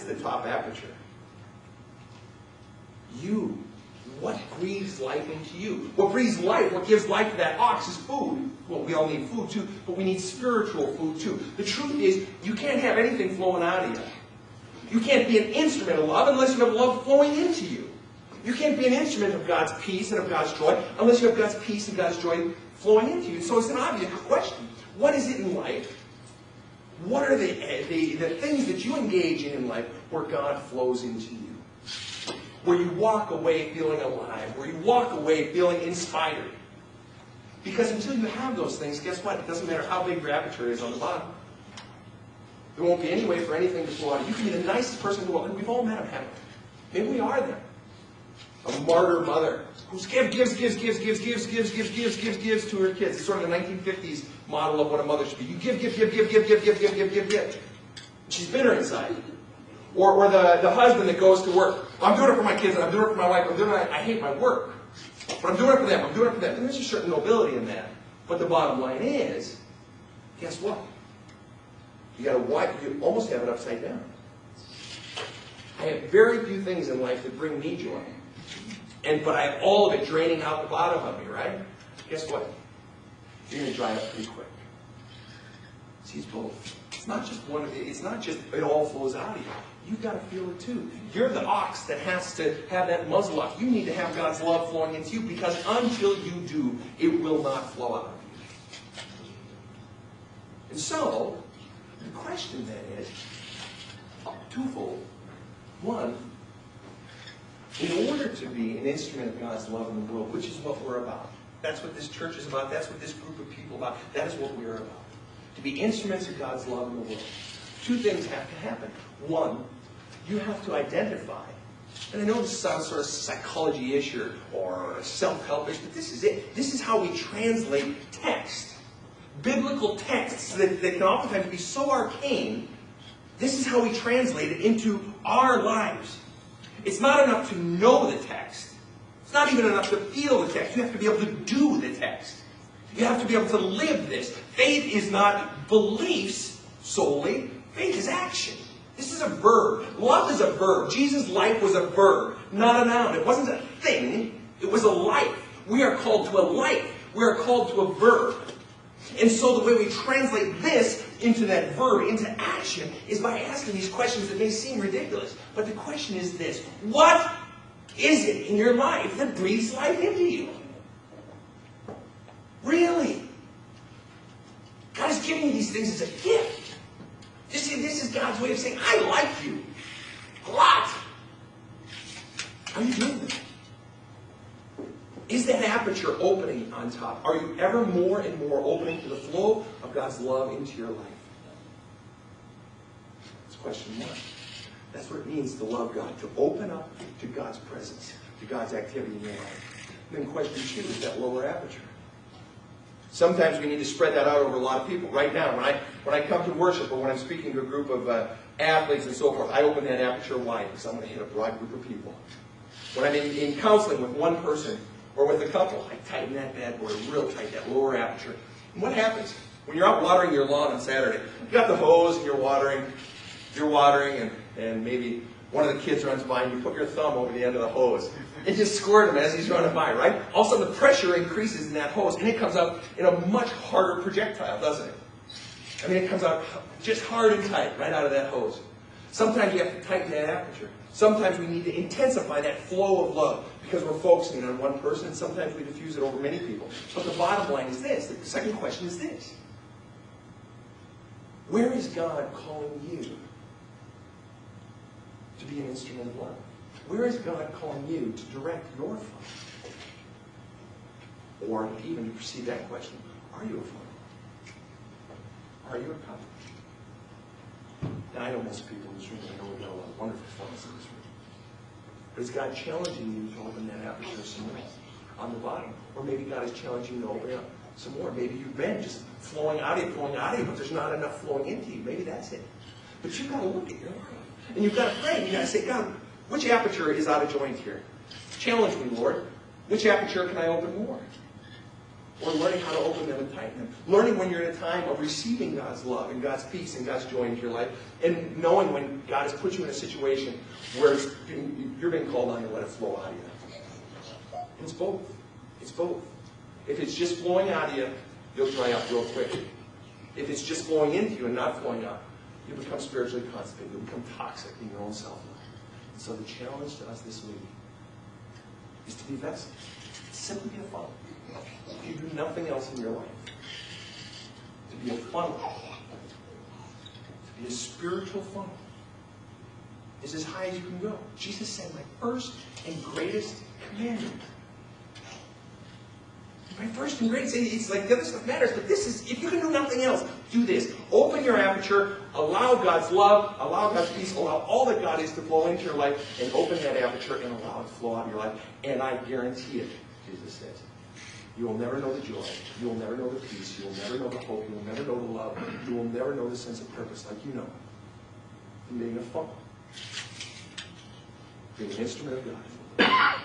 the top aperture? You. What breathes life into you? What breathes life, what gives life to that ox is food. Well, we all need food too, but we need spiritual food too. The truth is, you can't have anything flowing out of you. You can't be an instrument of love unless you have love flowing into you. You can't be an instrument of God's peace and of God's joy unless you have God's peace and God's joy flowing into you. So it's an obvious question. What is it in life? What are the things that you engage in life where God flows into you? Where you walk away feeling alive, where you walk away feeling inspired. Because until you have those things, guess what? It doesn't matter how big your aperture is on the bottom. There won't be any way for anything to flow out. You can be the nicest person in the world, and we've all met them, haven't we? Maybe we are them. A martyr mother who gives to her kids. It's sort of the 1950s model of what a mother should be. You give. She's bitter inside. Or the husband that goes to work. I'm doing it for my kids, and I'm doing it for my wife, I hate my work. But I'm doing it for them, And there's a certain nobility in that. But the bottom line is, guess what? You almost have it upside down. I have very few things in life that bring me joy. But I have all of it draining out the bottom of me, right? Guess what? You're going to dry up pretty quick. See, it's both. It's not just it all flows out of you. You've got to feel it too. You're the ox that has to have that muzzle off. You need to have God's love flowing into you, because until you do, it will not flow out of you. And so, the question then is twofold. One, in order to be an instrument of God's love in the world, which is what we're about. That's what this church is about. That's what this group of people are about. That is what we're about. To be instruments of God's love in the world. Two things have to happen. One, you have to identify, and I know this sounds sort of psychology-ish or self-helpish, but this is it. This is how we translate text. Biblical texts that can oftentimes be so arcane, this is how we translate it into our lives. It's not enough to know the text. It's not even enough to feel the text. You have to be able to do the text. You have to be able to live this. Faith is not beliefs solely. Faith is action. This is a verb. Love is a verb. Jesus' life was a verb, not a noun. It wasn't a thing. It was a life. We are called to a life. We are called to a verb. And so the way we translate this into that verb, into action, is by asking these questions that may seem ridiculous. But the question is this. What is it in your life that breathes life into you? Really? God is giving you these things as a gift. This is God's way of saying, I like you a lot. How are you doing this? Is that aperture opening on top? Are you ever more and more opening to the flow of God's love into your life? That's question one. That's what it means to love God, to open up to God's presence, to God's activity in your life. And then question two is that lower aperture. Sometimes we need to spread that out over a lot of people. Right now, when I come to worship or when I'm speaking to a group of athletes and so forth, I open that aperture wide because I'm going to hit a broad group of people. When I'm in counseling with one person or with a couple, I tighten that bad boy real tight, that lower aperture. And what happens? When you're out watering your lawn on Saturday, you got the hose and you're watering and maybe one of the kids runs by and you put your thumb over the end of the hose and just squirt him as he's running by, right? All of a sudden the pressure increases in that hose and it comes out in a much harder projectile, doesn't it? I mean, it comes out just hard and tight right out of that hose. Sometimes you have to tighten that aperture. Sometimes we need to intensify that flow of love because we're focusing on one person, and sometimes we diffuse it over many people. But the bottom line is this. The second question is this. Where is God calling you to be an instrument of love? Where is God calling you to direct your flow? Or even to perceive that question, are you a flow? Are you a cup? Now, I know most people in this room, I know we've got a lot of wonderful friends in this room. But is God challenging you to open that aperture some more on the bottom? Or maybe God is challenging you to open up some more. Maybe you've been just flowing out of you, but there's not enough flowing into you. Maybe that's it. But you've got to look at your life. And you've got to pray. You've got to say, God, which aperture is out of joint here? Challenge me, Lord. Which aperture can I open more? or learning how to open them and tighten them. Learning when you're in a time of receiving God's love and God's peace and God's joy into your life, and knowing when God has put you in a situation where you're being called on to let it flow out of you. It's both. It's both. If it's just flowing out of you, you'll dry up real quick. If it's just flowing into you and not flowing out, you become spiritually constipated. You become toxic in your own self-love. And so the challenge to us this week is to be vessels. Simply be a funnel. You do nothing else in your life. To be a funnel. To be a spiritual funnel is as high as you can go. Jesus said, my first and greatest commandment. My first and greatest, it's like the other stuff matters, but this is, if you can do nothing else, do this. Open your aperture, allow God's love, allow God's peace, allow all that God is to flow into your life, and open that aperture and allow it to flow out of your life. And I guarantee it, Jesus says, you will never know the joy, you will never know the peace, you will never know the hope, you will never know the love, you will never know the sense of purpose like you know from being a funnel, being an instrument of God.